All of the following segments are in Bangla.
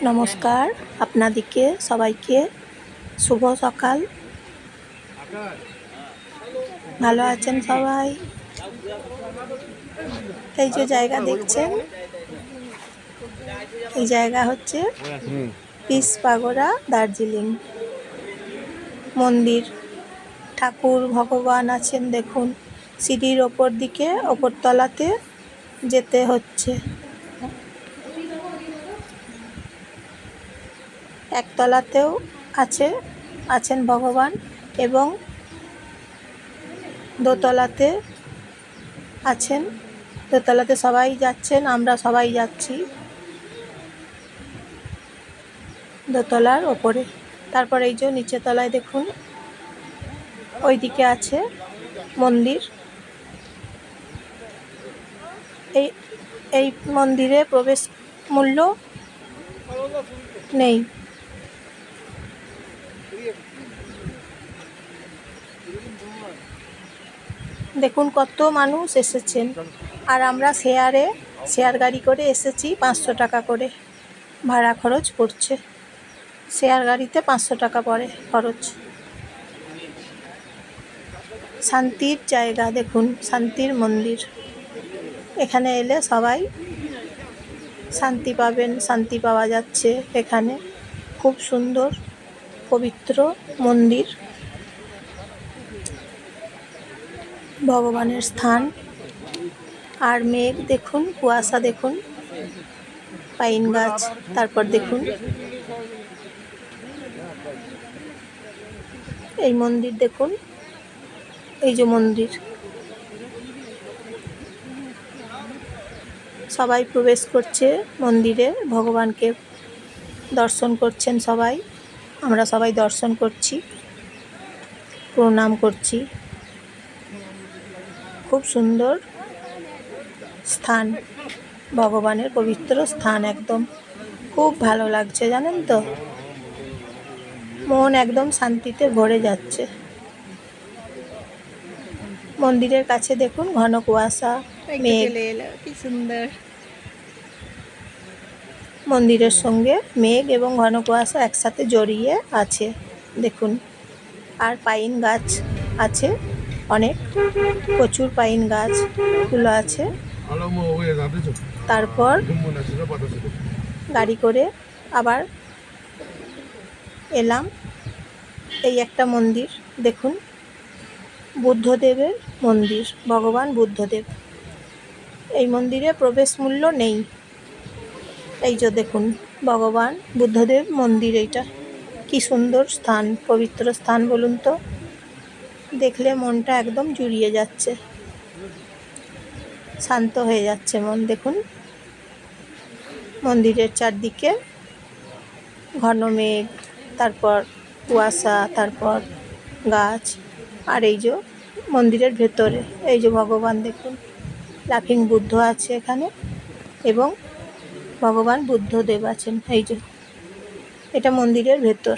নমস্কার, আপনাদেরকে সবাইকে শুভ সকাল। ভালো আছেন সবাই? এই যে জায়গা দেখছেন, এই জায়গা হচ্ছে পিস পাগোড়া, দার্জিলিং। মন্দির, ঠাকুর ভগবান আছেন দেখুন। সিঁড়ির ওপর দিকে ওপরতলাতে যেতে হচ্ছে। একতলাতেও আছেন ভগবান এবং দোতলাতে আছেন। দোতলাতে সবাই যাচ্ছেন, আমরা সবাই যাচ্ছি দোতলার ওপরে। তারপর এই যে নিচে তলায় দেখুন, ওইদিকে আছে মন্দির। এই মন্দিরে প্রবেশ মূল্য নেই। দেখুন কত মানুষ এসেছেন। আর আমরা শেয়ার গাড়ি করে এসেছি, 500 টাকা করে ভাড়া খরচ পড়ছে। শেয়ার গাড়িতে 500 টাকা পড়ে খরচ। শান্তির জায়গা দেখুন, শান্তির মন্দির। এখানে এলে সবাই শান্তি পাবেন, শান্তি পাওয়া যাচ্ছে এখানে। খুব সুন্দর পবিত্র মন্দির, ভগবানের স্থান। আর মেঘ দেখুন, কুয়াশা দেখুন, পাইন গাছ। তারপর দেখুন এই মন্দির দেখুন, এই যে মন্দির। সবাই প্রবেশ করছে মন্দিরে, ভগবানকে দর্শন করছেন সবাই। আমরা সবাই দর্শন করছি, প্রণাম করছি। খুব সুন্দর স্থান, ভগবানের পবিত্র স্থান একদম। খুব ভালো লাগছে জানেন তো, মন একদম শান্তিতে ভরে যাচ্ছে। মন্দিরের কাছে দেখুন ঘন কুয়াশা, মেঘ। কি সুন্দর মন্দিরের সঙ্গে মেঘ এবং ঘন কুয়াশা একসাথে জড়িয়ে আছে দেখুন। আর পাইন গাছ আছে অনেক, প্রচুর পাইন গাছগুলো আছে। তারপর গাড়ি করে আবার এলাম। এই একটা মন্দির দেখুন, বুদ্ধদেবের মন্দির, ভগবান বুদ্ধদেব। এই মন্দিরে প্রবেশ মূল্য নেই। এই যে দেখুন ভগবান বুদ্ধদেব মন্দির। এইটা কি সুন্দর স্থান, পবিত্র স্থান বলুন তো। দেখলে মনটা একদম জুড়িয়ে যাচ্ছে, শান্ত হয়ে যাচ্ছে মন। দেখুন মন্দিরের চারদিকে ঘন মেঘ, তারপর কুয়াশা, তারপর গাছ। আর এই যে মন্দিরের ভেতরে এই যে ভগবান দেখুন, লাফিং বুদ্ধ আছে এখানে এবং ভগবান বুদ্ধদেব আছেন। এই যে এটা মন্দিরের ভেতর,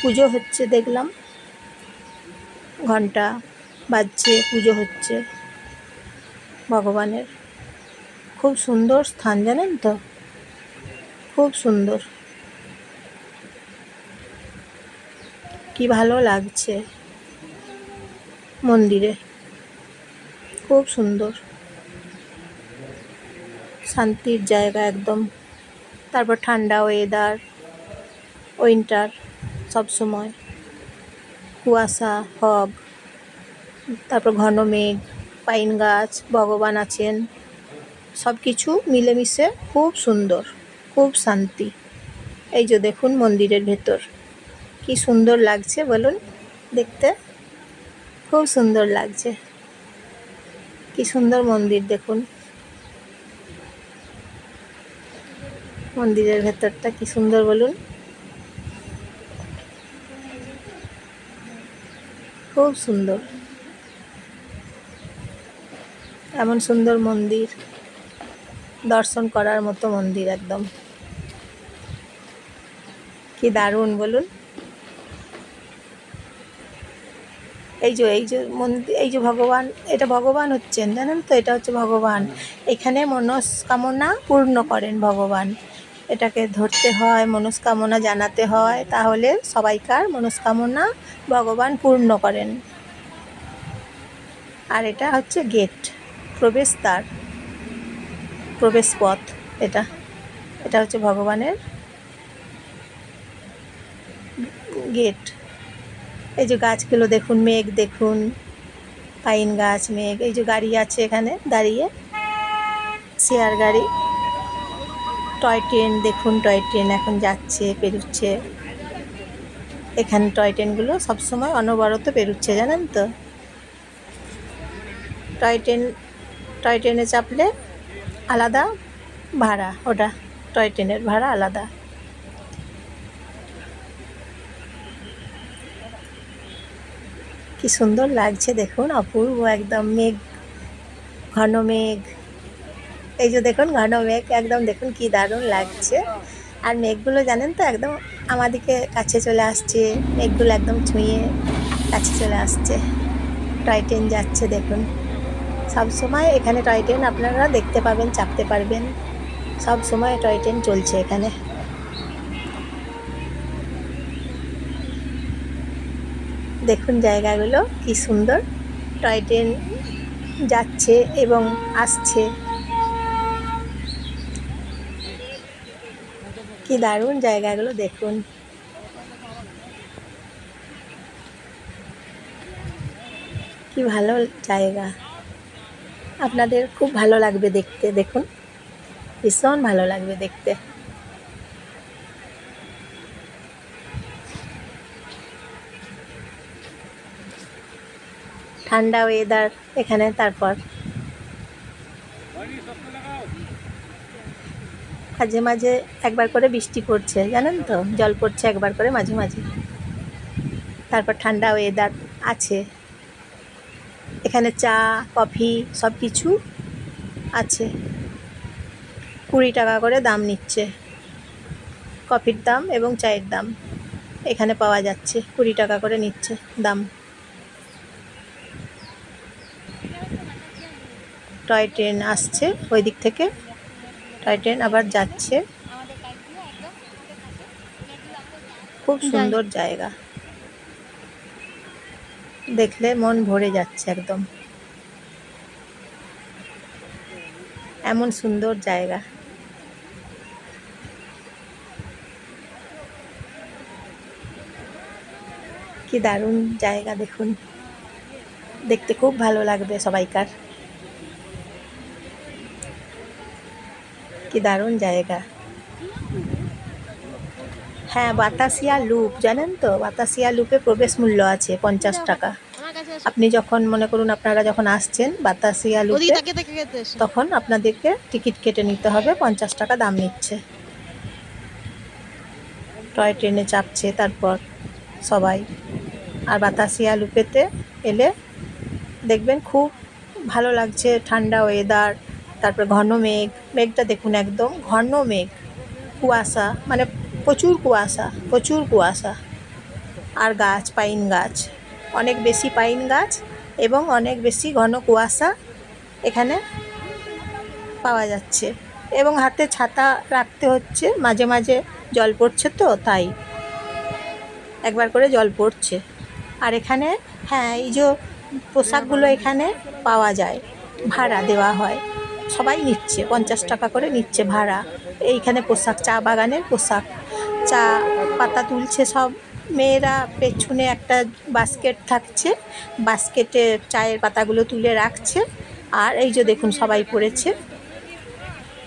পুজো হচ্ছে দেখলাম, ঘন্টা বাজছে, পুজো হচ্ছে ভগবানের। খুব সুন্দর স্থান জানেন তো, খুব সুন্দর। কি ভালো লাগছে মন্দিরে, খুব সুন্দর শান্তির জায়গা একদম। তারপর ঠান্ডা ওয়েদার, উইন্টার সবসময়, কুয়াশা, ফগ, তারপর ঘন মেঘ, পাইন গাছ, ভগবান আছেন, সব কিছু মিলেমিশে খুব সুন্দর, খুব শান্তি। এই যে দেখুন মন্দিরের ভেতর কি সুন্দর লাগছে বলুন দেখতে, খুব সুন্দর লাগছে। কি সুন্দর মন্দির দেখুন, মন্দিরের ভেতরটা কি সুন্দর বলুন, খুব সুন্দর। এমন সুন্দর মন্দির, দর্শন করার মতো মন্দির একদম। কি দারুণ বলুন। এই যে মন্দির, এই যে ভগবান, এটা ভগবান হচ্ছেন জানেন তো, এটা হচ্ছে ভগবান। এখানে মনস্কামনা পূর্ণ করেন ভগবান। এটাকে ধরতে হয়, মনস্কামনা জানাতে হয়, তাহলে সবাইকার মনস্কামনা ভগবান পূর্ণ করেন। আর এটা হচ্ছে গেট, প্রবেশদ্বার, প্রবেশ পথ। এটা এটা হচ্ছে ভগবানের গেট। এই যে গাছগুলো দেখুন, মেঘ দেখুন, পাইন গাছ, মেঘ। এই যে গাড়ি আছে এখানে দাঁড়িয়ে, শেয়ার গাড়ি, টয় ট্রেন দেখুন, টয় ট্রেন এখন যাচ্ছে, পেরোচ্ছে। এখানে টয় ট্রেনগুলো সবসময় অনবরত পেরোচ্ছে, জানেন তো। টয় ট্রেনে চাপলে আলাদা ভাড়া, ওটা টয় ট্রেনের ভাড়া আলাদা। কি সুন্দর লাগছে দেখুন, অপূর্ব একদম। মেঘ, ঘন মেঘ, এই যে দেখুন ঘন মেঘ, একদম দেখুন কি দারুণ লাগছে। আর মেঘগুলো জানেন তো একদম আমাদিকে কাছে চলে আসছে, মেঘগুলো একদম ছুঁয়ে কাছে চলে আসছে। টয় ট্রেন যাচ্ছে দেখুন। সব সময় এখানে টয় ট্রেন আপনারা দেখতে পাবেন, চাপতে পারবেন। সব সময় টয় ট্রেন চলছে এখানে। দেখুন জায়গাগুলো কি সুন্দর, টয় ট্রেন যাচ্ছে এবং আসছে। কি দারুণ জায়গাগুলো দেখুন। কি ভালো জায়গা, আপনাদের খুব ভালো লাগবে দেখতে। দেখুন, ভীষণ ভালো লাগবে দেখতে। ঠান্ডা ওয়েদার এখানে। তারপর মাঝে মাঝে একবার করে বৃষ্টি পড়ছে, জানেন তো, জল পড়ছে একবার করে মাঝে মাঝে। তারপর ঠান্ডা ওয়েদার আছে এখানে, চা, কফি সব কিছু আছে। 20 টাকা করে দাম নিচ্ছে, কফির দাম এবং চায়ের দাম এখানে পাওয়া যাচ্ছে। 20 টাকা করে নিচ্ছে দাম। টয় ট্রেন আসছে ওই দিক থেকে, টয় ট্রেন আবার যাচ্ছে। খুব সুন্দর জায়গা, দেখলে মন ভরে যাচ্ছে একদম। এমন সুন্দর জায়গা। কি দারুণ জায়গা দেখুন, দেখতে খুব ভালো লাগবে সবাইকার। কি দারুণ জায়গা। হ্যাঁ, বাতাসিয়া লুপ, জানেন তো, বাতাসিয়া লুপে প্রবেশ মূল্য আছে 50 টাকা। আপনি যখন মনে করুন আপনারা যখন আসছেন বাতাসিয়া লুপে, তখন আপনাদেরকে টিকিট কেটে নিতে হবে, 50 টাকা দাম নিচ্ছে। টয় ট্রেনে চাপছে তারপর সবাই। আর বাতাসিয়া লুপেতে এলে দেখবেন খুব ভালো লাগছে, ঠান্ডা ওয়েদার। তারপর ঘন মেঘ, মেঘটা দেখুন একদম ঘন মেঘ, কুয়াশা, মানে প্রচুর কুয়াশা, প্রচুর কুয়াশা। আর গাছ, পাইন গাছ, অনেক বেশি পাইন গাছ এবং অনেক বেশি ঘন কুয়াশা এখানে পাওয়া যাচ্ছে। এবং হাতে ছাতা রাখতে হচ্ছে, মাঝে মাঝে জল পড়ছে তো তাই একবার করে জল পড়ছে। আর এখানে হ্যাঁ, এই যে পোশাকগুলো এখানে পাওয়া যায়, ভাড়া দেওয়া হয়, সবাই নিচ্ছে 50 টাকা করে নিচ্ছে ভাড়া। এইখানে পোশাক, চা বাগানের পোশাক, চা পাতা তুলছে সব মেয়েরা। পেছনে একটা বাস্কেট থাকছে, বাস্কেটে চায়ের পাতাগুলো তুলে রাখছে। আর এই যে দেখুন সবাই পড়েছে,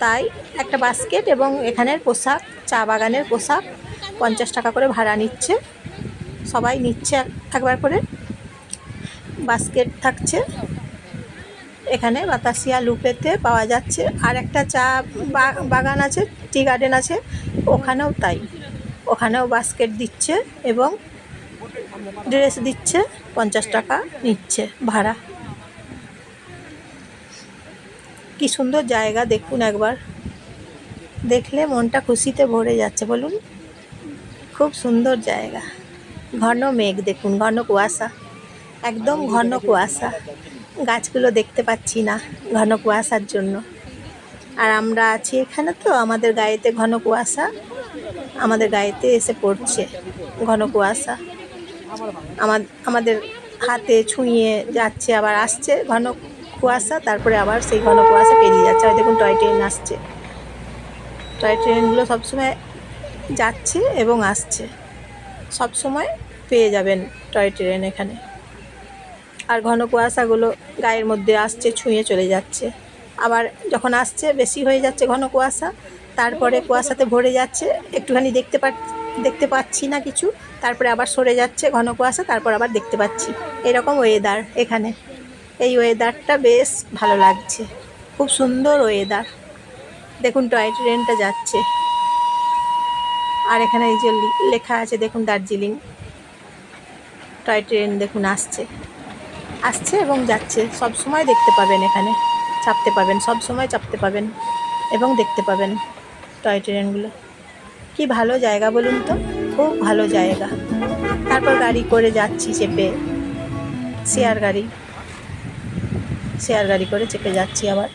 তাই একটা বাস্কেট এবং এখানের পোশাক, চা বাগানের পোশাক 50 টাকা করে ভাড়া নিচ্ছে। সবাই নিচ্ছে একবার করে। বাস্কেট থাকছে এখানে বাতাসিয়া লুপেতে পাওয়া যাচ্ছে। আর একটা চা বাগান আছে, টি গার্ডেন আছে, ওখানেও তাই, ওখানেও বাস্কেট দিচ্ছে এবং ড্রেস দিচ্ছে, 50 টাকা নিচ্ছে ভাড়া। কি সুন্দর জায়গা দেখুন, একবার দেখলে মনটা খুশিতে ভরে যাচ্ছে। বলুন, খুব সুন্দর জায়গা। ঘন মেঘ দেখুন, ঘন কুয়াশা, একদম ঘন কুয়াশা। গাছগুলো দেখতে পাচ্ছি না ঘন কুয়াশার জন্য। আর আমরা আছি এখানে, তো আমাদের গায়েতে ঘন কুয়াশা, আমাদের গায়েতে এসে পড়ছে ঘন কুয়াশা। আমাদের হাতে ছুঁয়ে যাচ্ছে, আবার আসছে ঘন কুয়াশা, তারপরে আবার সেই ঘন কুয়াশা পেরিয়ে যাচ্ছে। আর দেখুন টয় ট্রেন আসছে, টয় ট্রেনগুলো সবসময় যাচ্ছে এবং আসছে, সবসময় পেয়ে যাবেন টয় ট্রেন এখানে। আর ঘন কুয়াশাগুলো গায়ের মধ্যে আসছে, ছুঁয়ে চলে যাচ্ছে। আবার যখন আসছে বেশি হয়ে যাচ্ছে ঘন কুয়াশা, তারপরে কুয়াশাতে ভরে যাচ্ছে, একটুখানি দেখতে পাচ্ছি না কিছু, তারপরে আবার সরে যাচ্ছে ঘন কুয়াশা, তারপর আবার দেখতে পাচ্ছি। এরকম ওয়েদার এখানে। এই ওয়েদারটা বেশ ভালো লাগছে, খুব সুন্দর ওয়েদার। দেখুন টয় ট্রেনটা যাচ্ছে, আর এখানে এই যে লেখা আছে দেখুন দার্জিলিং। টয় ট্রেন দেখুন আসছে এবং যাচ্ছে, সব সময় দেখতে পাবেন এখানে, চাপতে পাবেন, সব সময় চাপতে পাবেন এবং দেখতে পাবেন টয় ট্রেনগুলো। কি ভালো জায়গা বলুন তো, খুব ভালো জায়গা। তারপর গাড়ি করে যাচ্ছি চেপে, শেয়ার গাড়ি করে চেপে যাচ্ছি আবার।